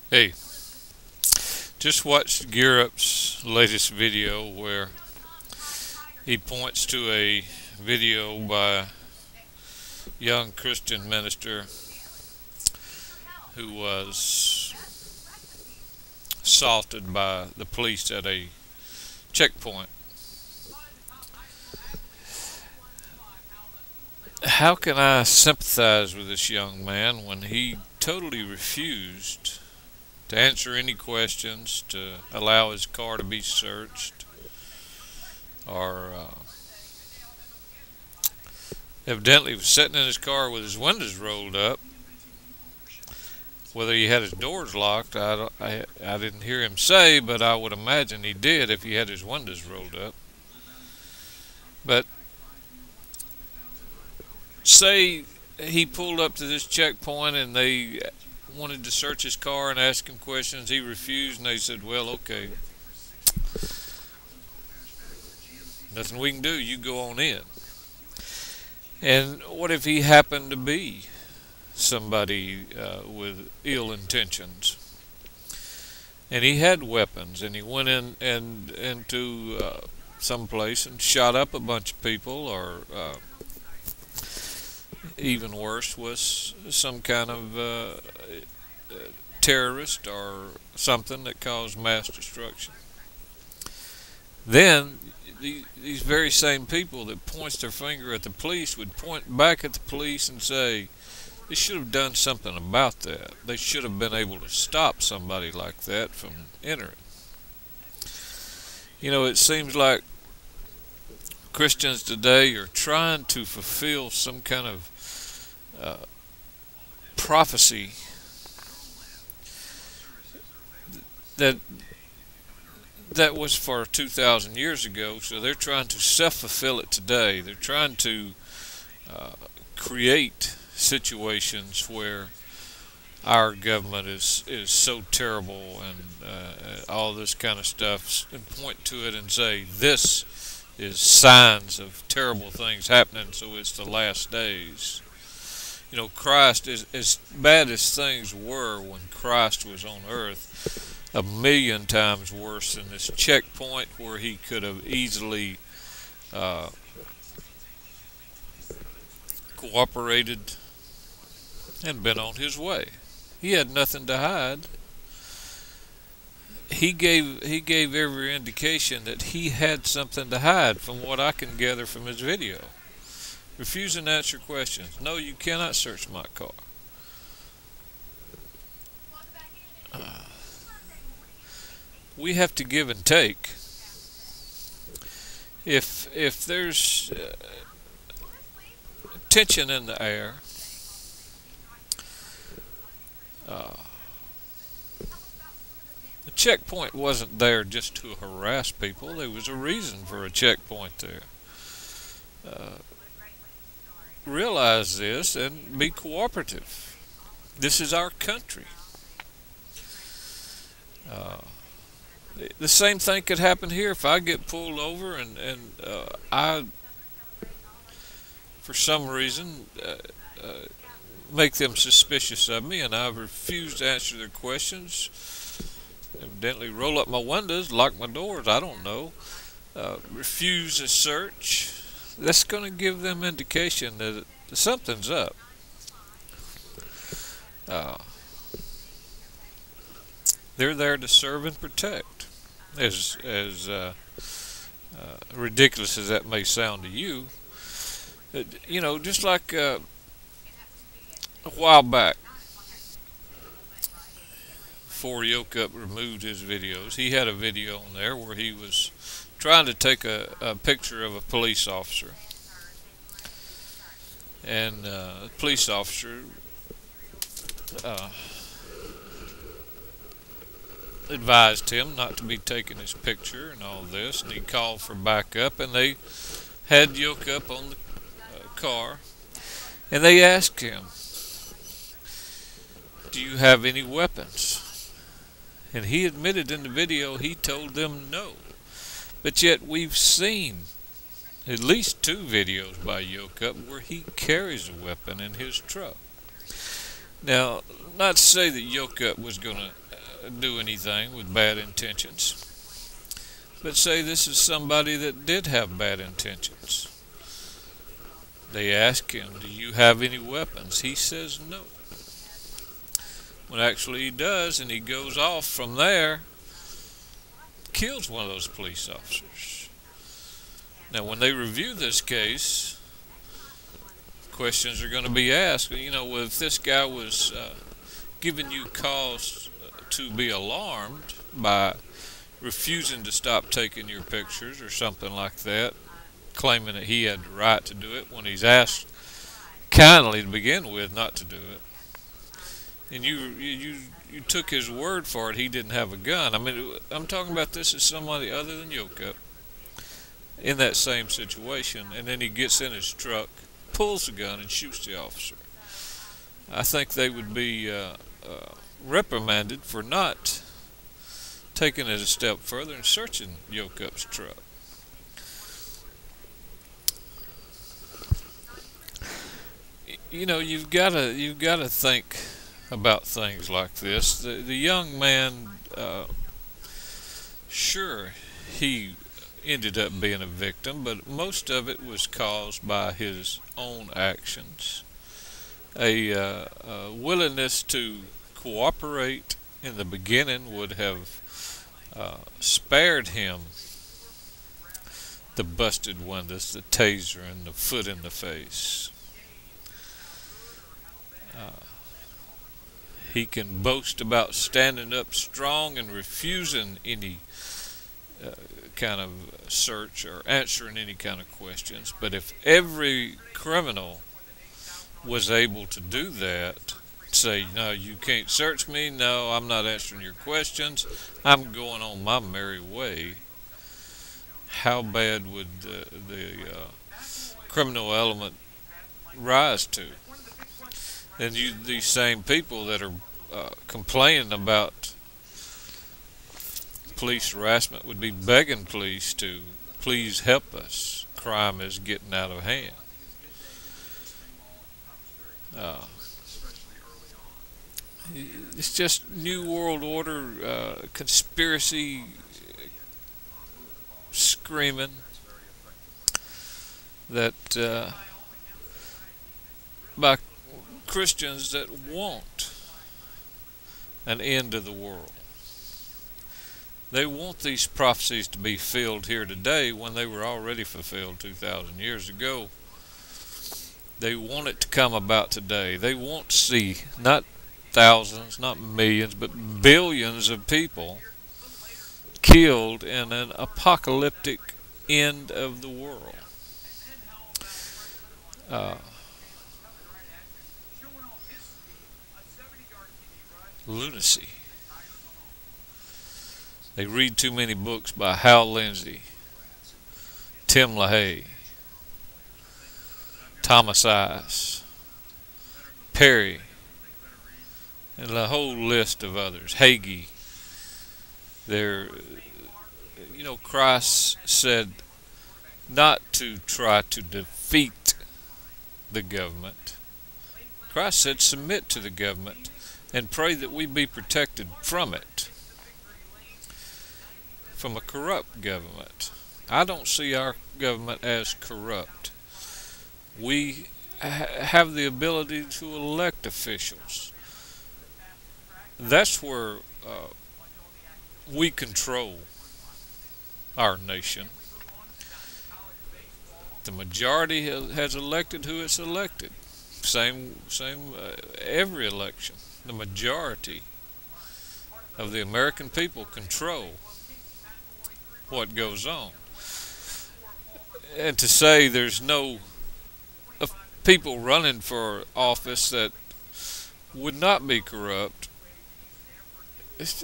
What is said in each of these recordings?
Hey, just watched Gear Up's latest video where he points to a video by a young Christian minister who was assaulted by the police at a checkpoint. How can I sympathize with this young man when he totally refused to answer any questions, to allow his car to be searched, or evidently was sitting in his car with his windows rolled up. Whether he had his doors locked, I didn't hear him say, but I would imagine he did if he had his windows rolled up. But say he pulled up to this checkpoint and they wanted to search his car and ask him questions. He refused, and they said, well, okay, nothing we can do, you go on in. And what if he happened to be somebody with ill intentions, and he had weapons, and he went into some place and shot up a bunch of people, or even worse, was some kind of terrorist or something that caused mass destruction? Then these very same people that points their finger at the police would point back at the police and say, they should have done something about that. They should have been able to stop somebody like that from entering. You know, it seems like Christians today are trying to fulfill some kind of prophecy that was for 2,000 years ago, so they're trying to self-fulfill it today. They're trying to create situations where our government is so terrible and all this kind of stuff, and point to it and say this is signs of terrible things happening, so it's the last days. You know, Christ is as bad as things were when Christ was on earth, a million times worse than this checkpoint where he could have easily cooperated and been on his way. He had nothing to hide. He gave every indication that he had something to hide, from what I can gather from his video. Refusing to answer questions. No, you cannot search my car. We have to give and take. If there's tension in the air, the checkpoint wasn't there just to harass people. There was a reason for a checkpoint there. Realize this and be cooperative. This is our country. The same thing could happen here. If I get pulled over and I, for some reason, make them suspicious of me, and I refuse to answer their questions, evidently roll up my windows, lock my doors, I don't know, refuse a search, that's going to give them indication that something's up. They're there to serve and protect. As ridiculous as that may sound to you, you know, just like a while back, before Yoke Up removed his videos, he had a video on there where he was trying to take a picture of a police officer, and the police officer advised him not to be taking his picture and all this, and he called for backup, and they had Yoke Up on the car, and they asked him, do you have any weapons? And he admitted in the video he told them no. But yet we've seen at least 2 videos by Yoke Up where he carries a weapon in his truck. Now, not to say that Yoke Up was going to do anything with bad intentions. But say this is somebody that did have bad intentions. They ask him, do you have any weapons? He says no. When actually he does, and he goes off from there, kills one of those police officers. Now, when they review this case, questions are going to be asked. Well, if this guy was giving you cause to be alarmed by refusing to stop taking your pictures or something like that, claiming that he had the right to do it when he's asked kindly to begin with not to do it, and you took his word for it, he didn't have a gun. I mean, I'm talking about this as somebody other than Yoka in that same situation, and then he gets in his truck, pulls the gun, and shoots the officer. I think they would be reprimanded for not taking it a step further and searching Yokup's truck. You've got to think about things like this. The young man, sure, he ended up being a victim, but most of it was caused by his own actions. A willingness to cooperate in the beginning would have spared him the busted windows, the taser, and the foot in the face. He can boast about standing up strong and refusing any kind of search or answering any kind of questions. But if every criminal was able to do that, say, no, you can't search me, no, I'm not answering your questions, I'm going on my merry way, how bad would the criminal element rise to? And these same people that are complaining about police harassment would be begging police to please help us. Crime is getting out of hand. It's just New World Order conspiracy screaming that by Christians that want an end to the world. They want these prophecies to be filled here today when they were already fulfilled 2,000 years ago. They want it to come about today. They want to see not thousands, not millions, but billions of people killed in an apocalyptic end of the world. Lunacy. They read too many books by Hal Lindsey, Tim LaHaye, Thomas Ice, Perry, and a whole list of others. Hagee. Christ said not to try to defeat the government. Christ said submit to the government and pray that we be protected from it, from a corrupt government. I don't see our government as corrupt. We have the ability to elect officials. That's where we control our nation. The majority has elected who it's elected. Same every election. The majority of the American people control what goes on. And to say there's no people running for office that would not be corrupt, that's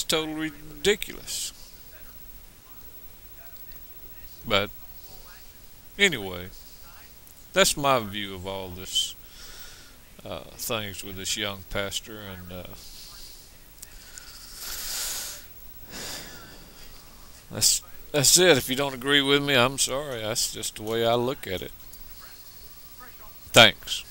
totally ridiculous. But anyway, that's my view of all this things with this young pastor, and that's it. If you don't agree with me, I'm sorry. That's just the way I look at it. Thanks.